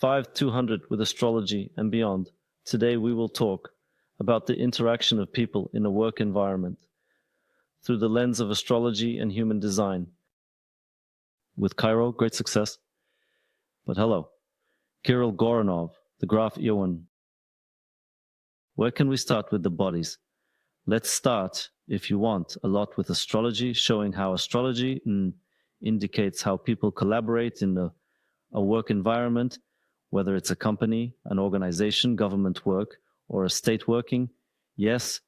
5200 with astrology and beyond. Today we will talk about the interaction of people in a work environment through the lens of astrology and human design. With Kiril, great success. But hello, Kiril Goranov, the Graf Joan. Where can we start with the bodies? Let's start, if you want, a lot with astrology, showing how astrology indicates how people collaborate in a work environment, whether it's a company, an organization, government work, or a state working. Yes.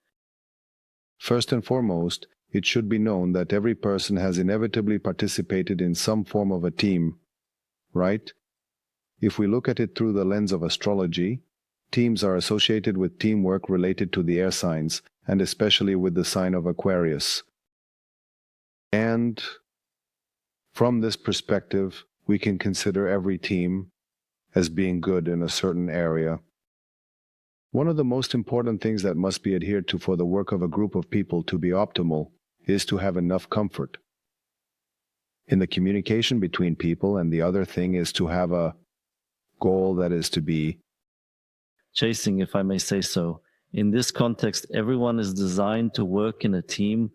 First and foremost, it should be known that every person has inevitably participated in some form of a team, right? If we look at it through the lens of astrology, teams are associated with teamwork related to the air signs, and especially with the sign of Aquarius. And from this perspective, we can consider every team as being good in a certain area. One of the most important things that must be adhered to for the work of a group of people to be optimal is to have enough comfort in the communication between people, and the other thing is to have a goal that is to be chasing, if I may say so. In this context, everyone is designed to work in a team.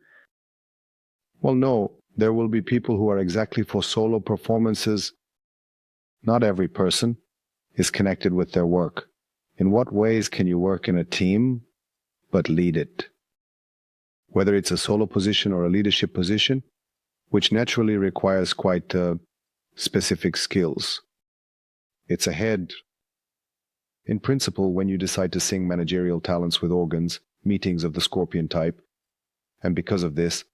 Well, no, there will be people who are exactly for solo performances. Not every person is connected with their work. In what ways can you work in a team but lead it? Whether it's a solo position or a leadership position, which naturally requires quite specific skills. It's ahead. In principle, when you decide to sing managerial talents with organs, meetings of the Scorpion type, and because of this,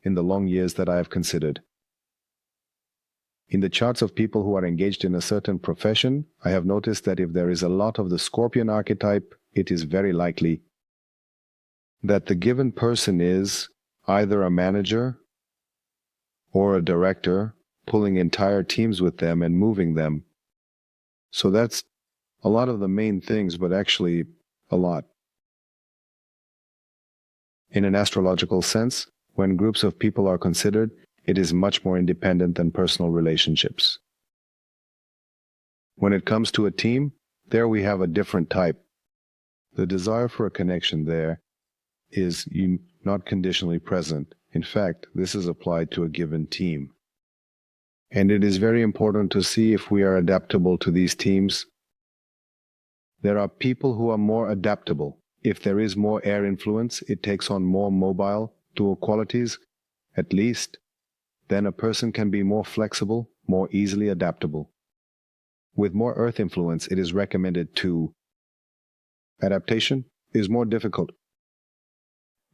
in the long years that I have considered. In the charts of people who are engaged in a certain profession, I have noticed that if there is a lot of the Scorpion archetype, it is very likely that the given person is either a manager or a director, pulling entire teams with them and moving them. So that's a lot of the main things, but actually a lot. In an astrological sense, when groups of people are considered, it is much more independent than personal relationships. When it comes to a team, there we have a different type. The desire for a connection there is not conditionally present. In fact, this is applied to a given team. And it is very important to see if we are adaptable to these teams. There are people who are more adaptable. If there is more air influence, it takes on more mobile, dual qualities, at least. Then a person can be more flexible, more easily adaptable. With more earth influence, it is recommended to adaptation is more difficult.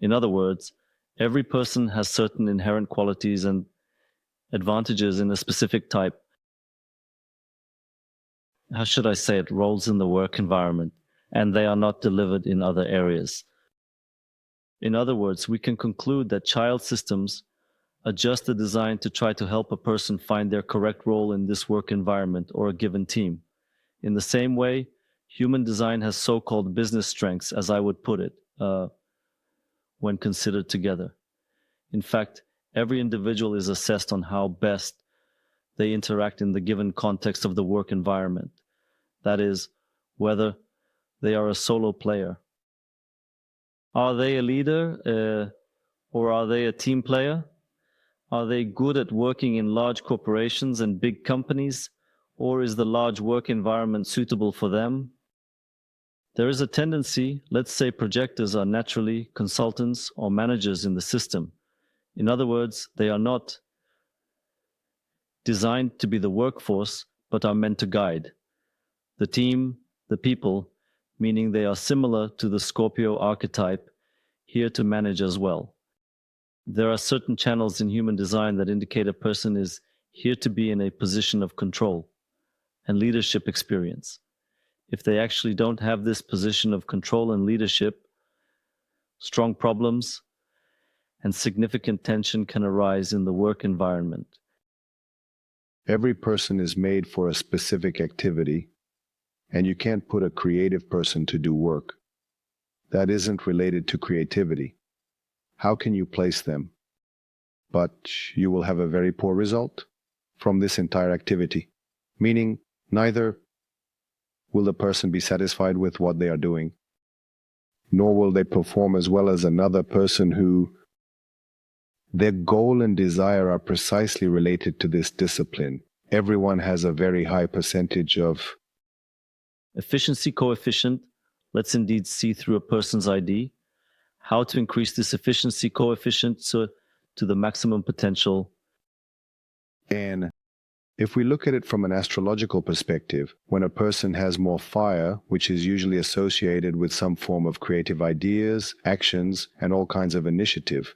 In other words, every person has certain inherent qualities and advantages in a specific type. How should I say it? Roles in the work environment, and they are not delivered in other areas. In other words, we can conclude that child systems adjust the design to try to help a person find their correct role in this work environment or a given team. In the same way, human design has so-called business strengths, as I would put it, when considered together. In fact, every individual is assessed on how best they interact in the given context of the work environment. That is, whether they are a solo player. Are they a leader or are they a team player? Are they good at working in large corporations and big companies, or is the large work environment suitable for them? There is a tendency, let's say projectors are naturally consultants or managers in the system. In other words, they are not designed to be the workforce, but are meant to guide the team, the people, meaning they are similar to the Scorpio archetype, here to manage as well. There are certain channels in human design that indicate a person is here to be in a position of control and leadership experience. If they actually don't have this position of control and leadership, strong problems and significant tension can arise in the work environment. Every person is made for a specific activity, and you can't put a creative person to do work. That isn't related to creativity. How can you place them? But you will have a very poor result from this entire activity, meaning neither will the person be satisfied with what they are doing. Nor will they perform as well as another person who their goal and desire are precisely related to this discipline. Everyone has a very high percentage of efficiency coefficient. Let's indeed see through a person's ID how to increase this efficiency coefficient to the maximum potential. And if we look at it from an astrological perspective, when a person has more fire, which is usually associated with some form of creative ideas, actions, and all kinds of initiative,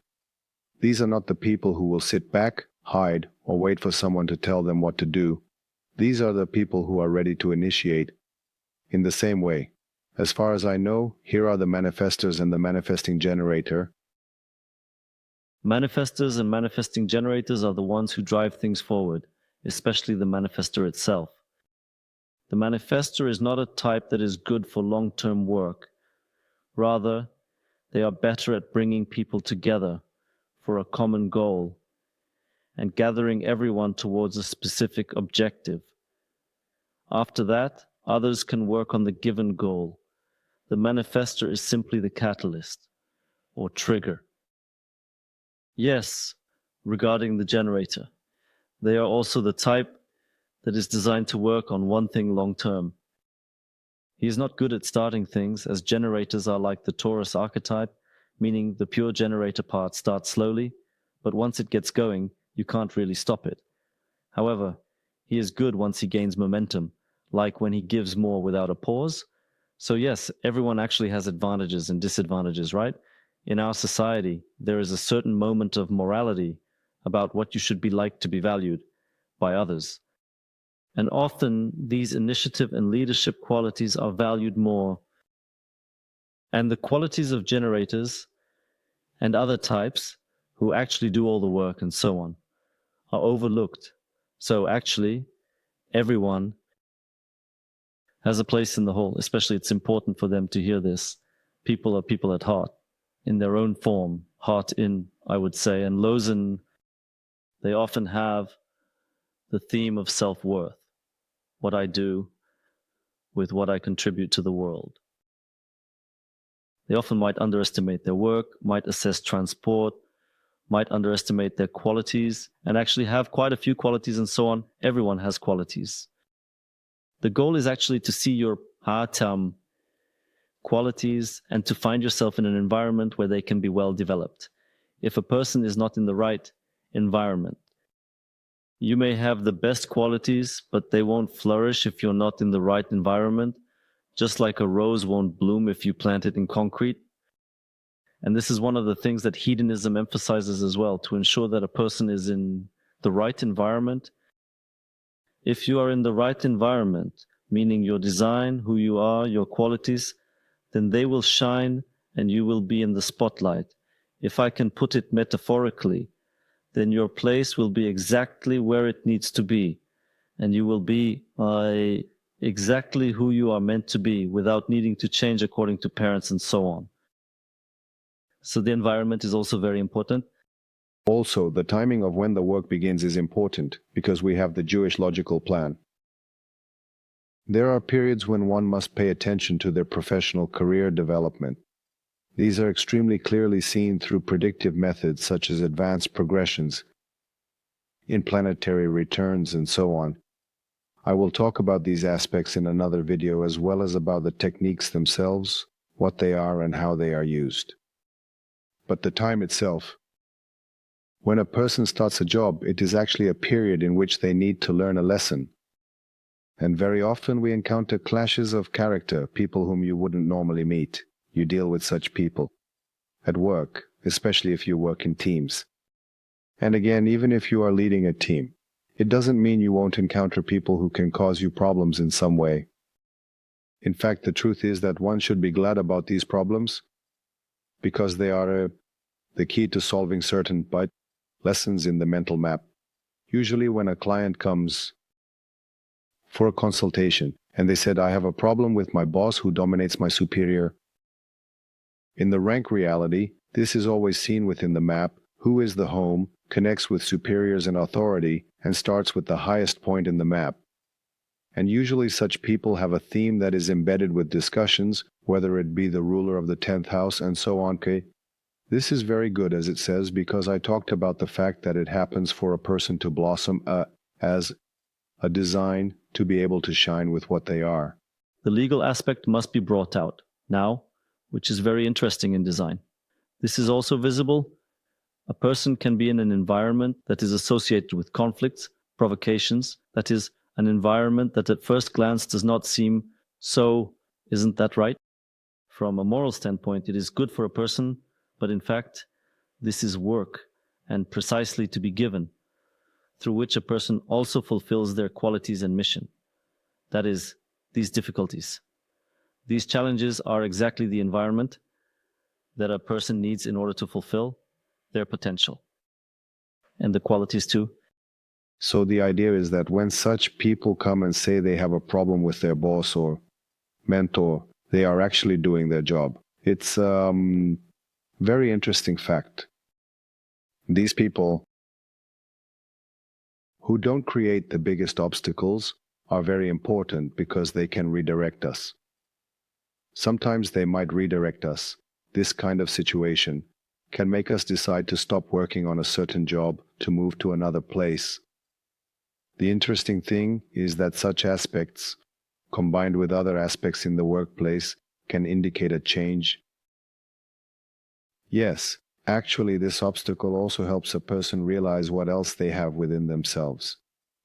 these are not the people who will sit back, hide, or wait for someone to tell them what to do. These are the people who are ready to initiate. In the same way, as far as I know, here are the manifestors and the manifesting generator. Manifestors and manifesting generators are the ones who drive things forward, especially the manifestor itself. The manifestor is not a type that is good for long-term work. Rather, they are better at bringing people together for a common goal and gathering everyone towards a specific objective. After that, others can work on the given goal. The manifestor is simply the catalyst or trigger. Yes, regarding the generator, they are also the type that is designed to work on one thing long term. He is not good at starting things, as generators are like the Taurus archetype, meaning the pure generator part starts slowly, but once it gets going, you can't really stop it. However, he is good once he gains momentum, like when he gives more without a pause. So yes, everyone actually has advantages and disadvantages, right? In our society, there is a certain moment of morality about what you should be like to be valued by others. And often these initiative and leadership qualities are valued more. And the qualities of generators and other types who actually do all the work and so on are overlooked. So actually, everyone has a place in the whole. Especially it's important for them to hear this. People are people at heart, in their own form, heart in, I would say. And Lozin, they often have the theme of self-worth, what I do with what I contribute to the world. They often might underestimate their work, might assess transport, might underestimate their qualities, and actually have quite a few qualities and so on. Everyone has qualities. The goal is actually to see your Hatam qualities and to find yourself in an environment where they can be well developed. If a person is not in the right environment, you may have the best qualities, but they won't flourish if you're not in the right environment, just like a rose won't bloom if you plant it in concrete. And this is one of the things that hedonism emphasizes as well, to ensure that a person is in the right environment. If you are in the right environment, meaning your design, who you are, your qualities, then they will shine and you will be in the spotlight. If I can put it metaphorically, then your place will be exactly where it needs to be, and you will be exactly who you are meant to be without needing to change according to parents and so on. So the environment is also very important. Also, the timing of when the work begins is important because we have the Jewish logical plan. There are periods when one must pay attention to their professional career development. These are extremely clearly seen through predictive methods such as advanced progressions, in planetary returns, and so on. I will talk about these aspects in another video as well as about the techniques themselves, what they are and how they are used. But the time itself. When a person starts a job, it is actually a period in which they need to learn a lesson. And very often we encounter clashes of character, people whom you wouldn't normally meet. You deal with such people at work, especially if you work in teams. And again, even if you are leading a team, it doesn't mean you won't encounter people who can cause you problems in some way. In fact, the truth is that one should be glad about these problems because they are the key to solving certain lessons in the mental map. Usually when a client comes for a consultation and they said, I have a problem with my boss who dominates my superior. In the rank reality, this is always seen within the map, who is the home, connects with superiors and authority, and starts with the highest point in the map. And usually such people have a theme that is embedded with discussions, whether it be the ruler of the 10th house and so on. Okay? This is very good, as it says, because I talked about the fact that it happens for a person to blossom as a design to be able to shine with what they are. The legal aspect must be brought out now, which is very interesting in design. This is also visible. A person can be in an environment that is associated with conflicts, provocations, that is, an environment that at first glance does not seem so, isn't that right? From a moral standpoint, it is good for a person, but in fact, this is work and precisely to be given, through which a person also fulfills their qualities and mission. That is, these difficulties. These challenges are exactly the environment that a person needs in order to fulfill their potential. And the qualities too. So the idea is that when such people come and say they have a problem with their boss or mentor, they are actually doing their job. It's very interesting fact. These people who don't create the biggest obstacles are very important because they can redirect us. Sometimes they might redirect us. This kind of situation can make us decide to stop working on a certain job to move to another place. The interesting thing is that such aspects, combined with other aspects in the workplace, can indicate a change. Yes, actually, this obstacle also helps a person realize what else they have within themselves.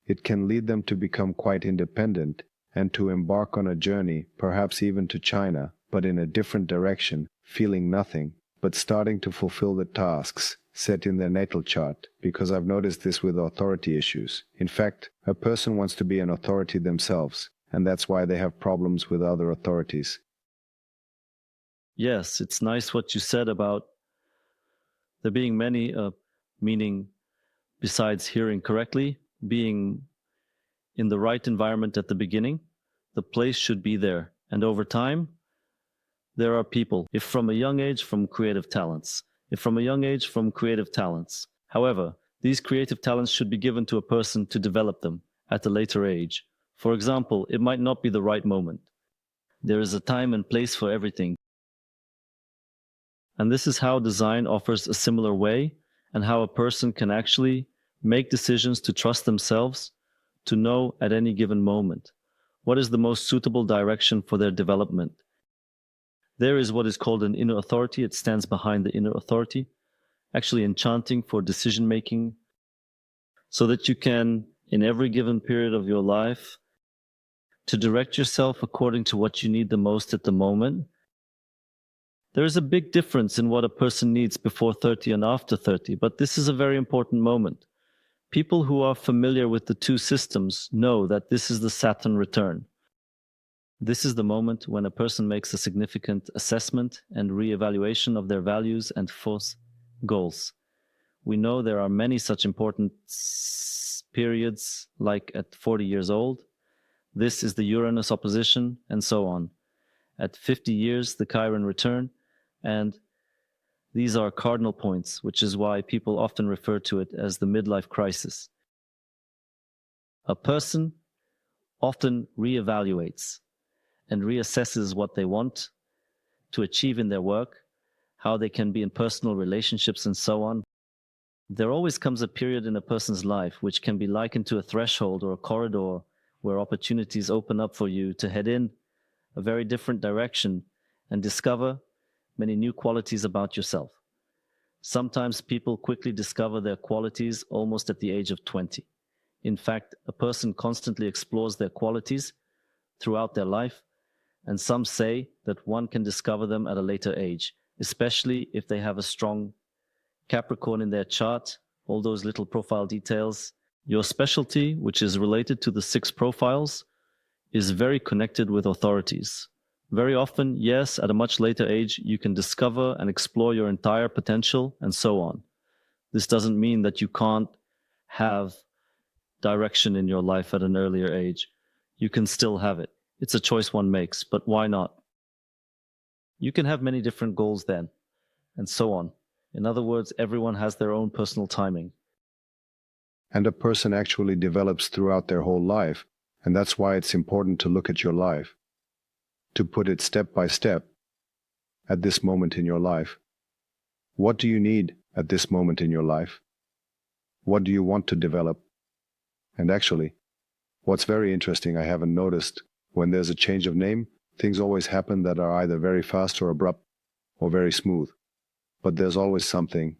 It can lead them to become quite independent and to embark on a journey, perhaps even to China, but in a different direction, feeling nothing, but starting to fulfill the tasks set in their natal chart, because I've noticed this with authority issues. In fact, a person wants to be an authority themselves, and that's why they have problems with other authorities. Yes, it's nice what you said about there being many, meaning besides hearing correctly, being in the right environment at the beginning, the place should be there. And over time, there are people, if from a young age, from creative talents. However, these creative talents should be given to a person to develop them at a later age. For example, it might not be the right moment. There is a time and place for everything. And this is how design offers a similar way, and how a person can actually make decisions to trust themselves, to know at any given moment what is the most suitable direction for their development. There is what is called an inner authority. It stands behind the inner authority, actually enchanting for decision making, so that you can, in every given period of your life, to direct yourself according to what you need the most at the moment. There is a big difference in what a person needs before 30 and after 30, but this is a very important moment. People who are familiar with the two systems know that this is the Saturn return. This is the moment when a person makes a significant assessment and re-evaluation of their values and force goals. We know there are many such important periods, like at 40 years old. This is the Uranus opposition, and so on. At 50 years, the Chiron return, and these are cardinal points, which is why people often refer to it as the midlife crisis. A person often re-evaluates and reassesses what they want to achieve in their work, how they can be in personal relationships, and so on. There always comes a period in a person's life which can be likened to a threshold or a corridor where opportunities open up for you to head in a very different direction and discover many new qualities about yourself. Sometimes people quickly discover their qualities almost at the age of 20. In fact, a person constantly explores their qualities throughout their life, and some say that one can discover them at a later age, especially if they have a strong Capricorn in their chart, all those little profile details. Your specialty, which is related to the 6 profiles, is very connected with authorities. Very often, yes, at a much later age, you can discover and explore your entire potential and so on. This doesn't mean that you can't have direction in your life at an earlier age. You can still have it. It's a choice one makes, but why not? You can have many different goals then, and so on. In other words, everyone has their own personal timing. And a person actually develops throughout their whole life, And that's why it's important to look at your life, to put it step by step at this moment in your life. What do you need at this moment in your life? What do you want to develop? And actually, what's very interesting, I haven't noticed, when there's a change of name, things always happen that are either very fast or abrupt or very smooth. But there's always something.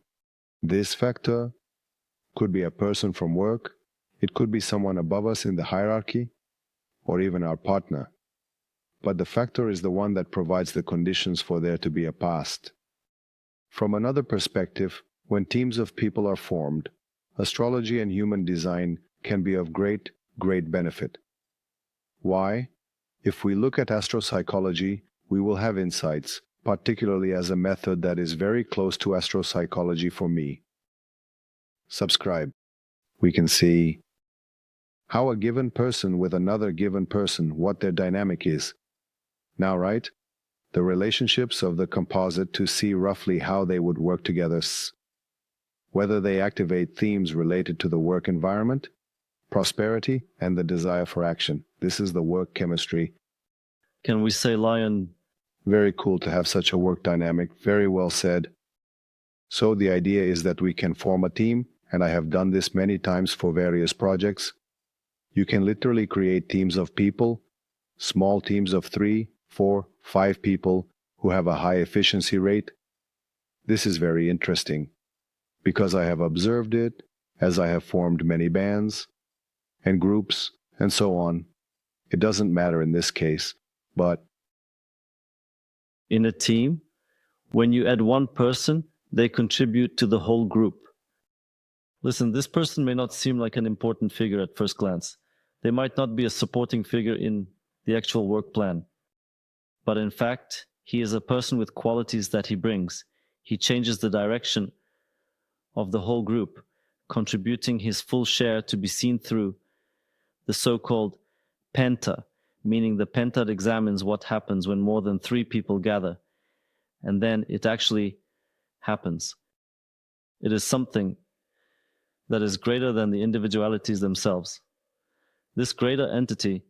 This factor could be a person from work, it could be someone above us in the hierarchy, or even our partner. But the factor is the one that provides the conditions for there to be a past. From another perspective, when teams of people are formed, astrology and human design can be of great benefit. Why? If we look at astropsychology, we will have insights, particularly as a method that is very close to astropsychology for me. Subscribe. We can see how a given person with another given person, what their dynamic is. Now, right? The relationships of the composite to see roughly how they would work together, whether they activate themes related to the work environment, prosperity, and the desire for action. This is the work chemistry. Can we say, Lion? Very cool to have such a work dynamic. Very well said. So the idea is that we can form a team, and I have done this many times for various projects. You can literally create teams of people, small teams of 3, 4, 5 people who have a high efficiency rate. This is very interesting because I have observed it as I have formed many bands and groups and so on. It doesn't matter in this case, but in a team, when you add one person, they contribute to the whole group. Listen, this person may not seem like an important figure at first glance. They might not be a supporting figure in the actual work plan. But in fact, he is a person with qualities that he brings. He changes the direction of the whole group, contributing his full share to be seen through the so-called penta, meaning the penta examines what happens when more than 3 people gather, and then it actually happens. It is something that is greater than the individualities themselves. This greater entity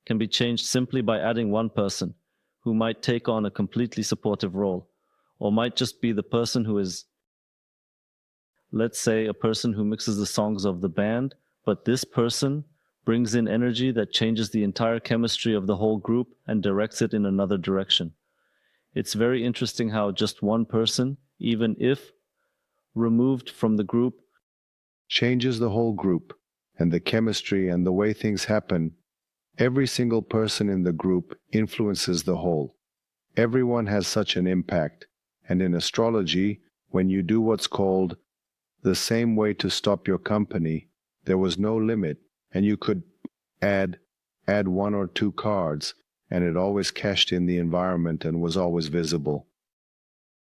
can be changed simply by adding one person who might take on a completely supportive role, or might just be the person who is, let's say, a person who mixes the songs of the band, but this person brings in energy that changes the entire chemistry of the whole group and directs it in another direction. It's very interesting how just one person, even if removed from the group, changes the whole group and the chemistry and the way things happen. Every single person in the group influences the whole. Everyone has such an impact. And in astrology, when you do what's called the same way to stop your company, there was no limit, and you could add 1 or 2 cards, and it always cashed in the environment and was always visible.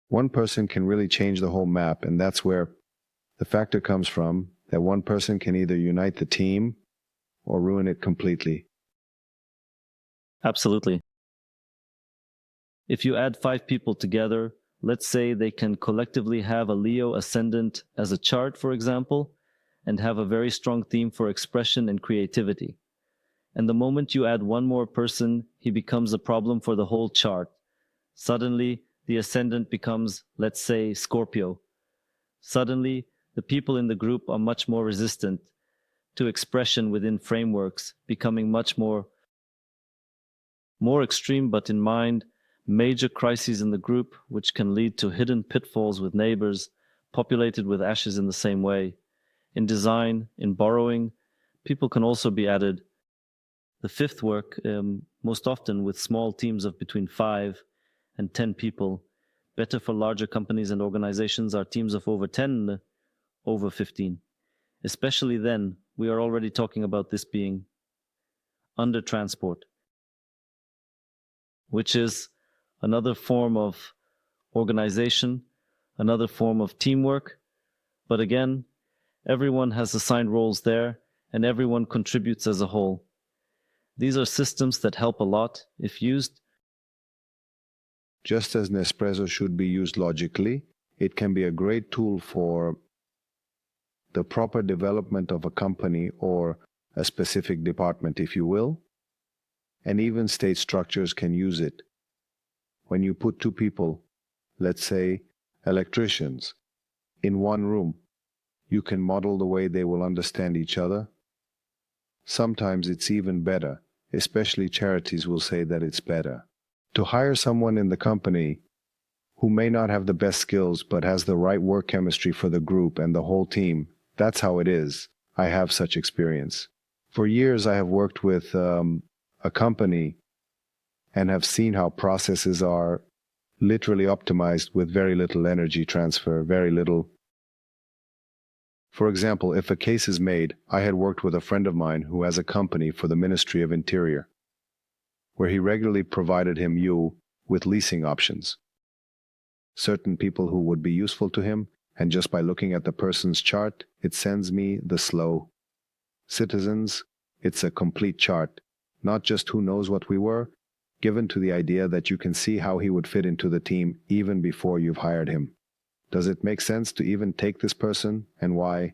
One person can really change the whole map, and that's where the factor comes from, that one person can either unite the team or ruin it completely. Absolutely. If you add 5 people together, let's say they can collectively have a Leo ascendant as a chart, for example, and have a very strong theme for expression and creativity. And the moment you add one more person, he becomes a problem for the whole chart. Suddenly, the ascendant becomes, let's say, Scorpio. Suddenly, the people in the group are much more resistant to expression within frameworks, becoming much more extreme, but in mind, major crises in the group, which can lead to hidden pitfalls with neighbors, populated with ashes in the same way. In design, in borrowing, people can also be added. The 5th work, most often with small teams of between 5 and 10 people. Better for larger companies and organizations are teams of over 10, over 15. Especially then, we are already talking about this being under transport, which is another form of organization, another form of teamwork. But again, everyone has assigned roles there, and everyone contributes as a whole. These are systems that help a lot if used. Just as Nespresso should be used logically, it can be a great tool for the proper development of a company or a specific department, if you will, and even state structures can use it. When you put two people, let's say electricians, in one room, you can model the way they will understand each other. Sometimes it's even better, especially charities will say that it's better, to hire someone in the company who may not have the best skills but has the right work chemistry for the group and the whole team. That's how it is. I have such experience. For years I have worked with a company and have seen how processes are literally optimized with very little energy transfer, very little. For example, if a case is made, I had worked with a friend of mine who has a company for the Ministry of Interior, where he regularly provided him with leasing options. Certain people who would be useful to him, and just by looking at the person's chart, it sends me the slow. Citizens, it's a complete chart, not just who knows what we were, given to the idea that you can see how he would fit into the team even before you've hired him. Does it make sense to even take this person and why?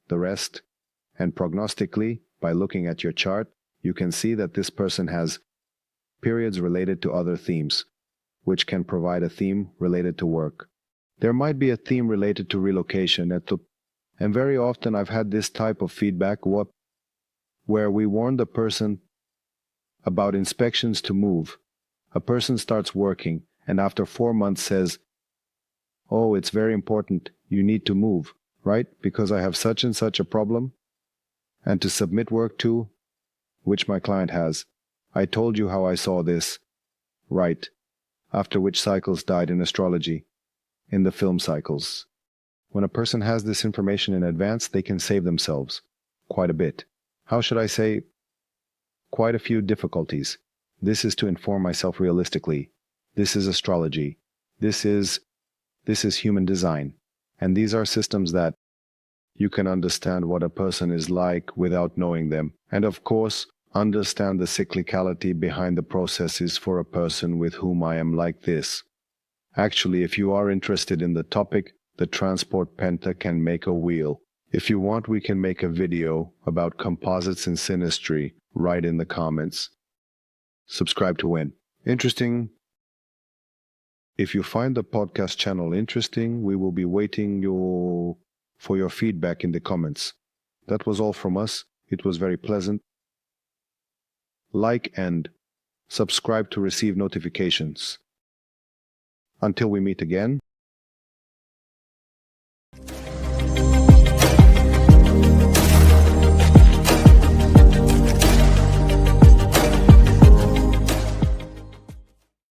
The rest? And prognostically, by looking at your chart, you can see that this person has periods related to other themes, which can provide a theme related to work. There might be a theme related to relocation, and very often I've had this type of feedback where we warn the person about inspections to move. A person starts working and after 4 months says, "Oh, it's very important, you need to move, right? Because I have such and such a problem, and to submit work to, which my client has. I told you how I saw this, right?" After which cycles died in astrology, in the film cycles. When a person has this information in advance, they can save themselves quite a bit. How should I say? Quite a few difficulties. This is to inform myself realistically. This is astrology. This is human design. And these are systems that you can understand what a person is like without knowing them. And of course, understand the cyclicality behind the processes for a person with whom I am like this. Actually, if you are interested in the topic, the transport penta can make a wheel. If you want, we can make a video about composites and synastry. Write in the comments. Subscribe to win. Interesting. If you find the podcast channel interesting, we will be waiting for your feedback in the comments. That was all from us. It was very pleasant. Like and subscribe to receive notifications. Until we meet again.